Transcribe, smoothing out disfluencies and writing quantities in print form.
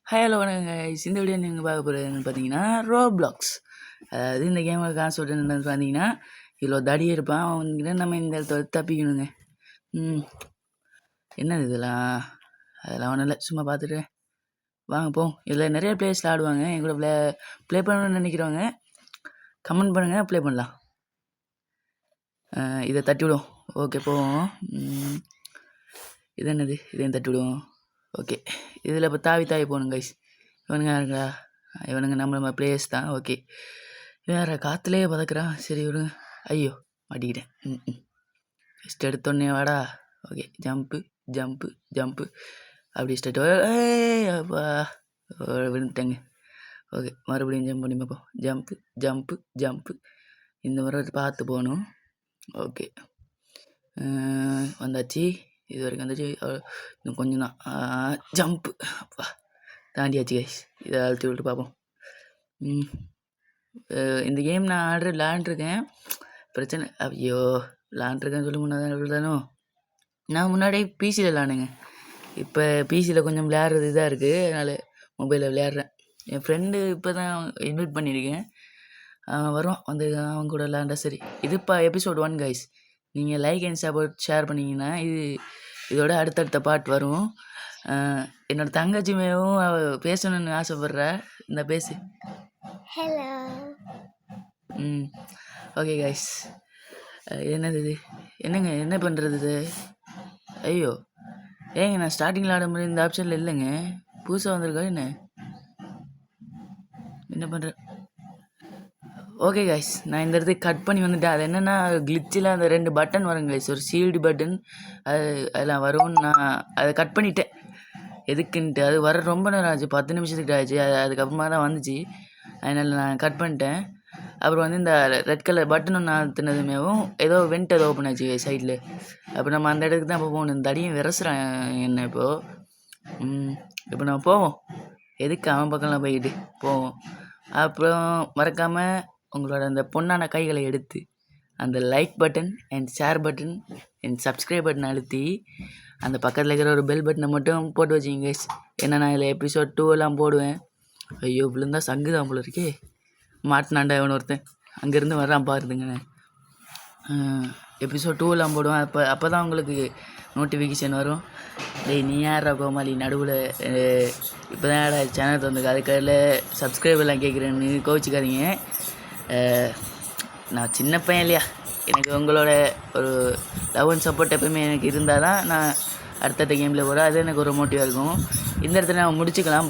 Hello வணக்கங்க guys. இந்த video நீங்கள் பார்க்க போகிறதுன்னு பார்த்தீங்கன்னா ரோப்ளாக்ஸ். அதாவது இந்த கேமில் காசு சொல்கிறது பார்த்தீங்கன்னா இவ்வளோ தடி இருப்பான் அவன்கிட்ட நம்ம இந்த இடத்த தப்பிக்கணுங்க. என்னது இதெல்லாம்? அதெல்லாம் ஒன்றும் இல்லை, சும்மா பார்த்துட்டு வாங்க போம். இதில் நிறைய பிளேயர்ஸில் ஆடுவாங்க. எங்களோட ப்ளே பண்ணணும்னு நினைக்கிறவங்க கமெண்ட் பண்ணுங்கள், ப்ளே பண்ணலாம். இதை தட்டி விடுவோம். ஓகே போவோம். இது என்னது? இதையும் தட்டி விடுவோம். ஓகே, இதில் இப்போ தாவி போகணும் கைஸ். இவனுங்க யாருங்களா? இவனுங்க நம்ம பிளேயர்ஸ் தான். ஓகே, வேறு காற்றுலேயே பதக்குறான். சரி விடுங்க. ஐயோ மாட்டிக்கிட்டேன். ஃபஸ்ட் எடுத்தோடனே வாடா. ஓகே, ஜம்ப்பு ஜம்ப்பு ஜம்ப்பு அப்படி ஸ்டேட். அப்பா விழுந்துட்டேங்க. ஓகே, மறுபடியும் ஜம்ப் பண்ணி பார்ப்போம். Jump jump jump. இந்த முறை பார்த்து போகணும். ஓகே, வந்தாச்சு. இது வரைக்கும் வந்துச்சு. இன்னும் கொஞ்சம் தான். ஜம்ப்பு. அப்பா தாண்டியாச்சு கைஸ். இதை அழுத்தி விட்டு பார்ப்போம். இந்த கேம் நான் விளாண்டுருக்கேன். பிரச்சனை ஐயோ விளாண்டுருக்கேன்னு சொல்லி முன்னாடி விழுதானோ. நான் முன்னாடி பிசியில் விளாண்டுங்க. இப்போ பிசியில் கொஞ்சம் விளையாடுறது இதாக இருக்குது, அதனால் மொபைலில் விளையாடுறேன். என் ஃப்ரெண்டு இப்போ தான் இன்வைட் பண்ணியிருக்கேன். வரும் வந்து அவன் கூட விளாண்டா சரி. இது இப்போ எபிசோட் 1 கைஸ். நீங்கள் லைக் அண்ட் சப்போர்ட் ஷேர் பண்ணிங்கன்னா இதோட அடுத்தடுத்த பாட் வரும். என்னோட தங்கச்சிமையும் பேசணும்னு ஆசைப்பட்றா. இந்த பேசு. ஹலோ. ஓகே கைஸ், என்னது இது? என்னங்க என்ன பண்ணுறது இது? ஐயோ ஏங்க, நான் ஸ்டார்டிங்கில் ஆடும்போது இந்த ஆப்ஷனில் இல்லைங்க, புதுசாக வந்திருக்கா என்ன பண்ணுறேன்? ஓகே கைஸ், நான் இந்த இடத்துக்கு கட் பண்ணி வந்துட்டேன். அது என்னென்னா கிளிச்சில் அந்த 2 பட்டன் வரும் கைஸ். ஒரு ஷீல்டு பட்டன் அதெல்லாம் வரும்னு நான் அதை கட் பண்ணிட்டேன். எதுக்குன்ட்டு அது வர ரொம்ப நேரம் ஆச்சு, 10 நிமிஷத்துக்கு ஆச்சு. அதுக்கப்புறமா தான் வந்துச்சு, அதனால் நான் கட் பண்ணிட்டேன். அப்புறம் வந்து இந்த ரெட் கலர் பட்டன் ஒன்று அழுத்தினதுமேவும் ஏதோ வெண்ட் ஏதோ ஓப்பன் ஆச்சு சைடில். அப்போ நம்ம அந்த இடத்துக்கு தான் இப்போ போகணும். இந்த அடியும் விரசுறான் என்ன இப்போது. இப்போ நம்ம போவோம். எதுக்கு அவன் பக்கம்லாம் போய்கிட்டு போவோம். அப்புறம் மறக்காமல் உங்களோட அந்த பொண்ணான கைகளை எடுத்து அந்த like button and share button and subscribe button அழுத்தி அந்த பக்கத்தில் இருக்கிற ஒரு பெல் பட்டனை மட்டும் போட்டு வச்சிங்க கைஸ். ஏன்னா நான் இதில் எபிசோட் 2 எல்லாம் போடுவேன். ஐயோ விழுந்தா சங்கு தான் போல இருக்கே. மாட்டினாண்டா இவன் ஒருத்தன் அங்கேருந்து வர்றான் பாருதுங்க. எபிசோட் 2 எல்லாம் போடுவேன். அப்போ தான் உங்களுக்கு நோட்டிஃபிகேஷன் வரும். டேய் நீ யாரா கோமாளி நடுவில் இப்போ தான் சேனல் தந்துருக்கு, அதுக்காக சப்ஸ்கிரைப் எல்லாம் கேட்குறேன்னு கோவிச்சிக்காதீங்க. நான் சின்ன பையன் இல்லையா, எனக்கு உங்களோட ஒரு லவ் அண்ட் சப்போர்ட் எப்பவுமே எனக்கு இருந்தால் தான் நான் அடுத்தடுத்த கேமில் போகிறேன். அது எனக்கு ஒரு மோட்டிவாக இருக்கும். இந்த இடத்துல நான் முடிச்சுக்கலாம்.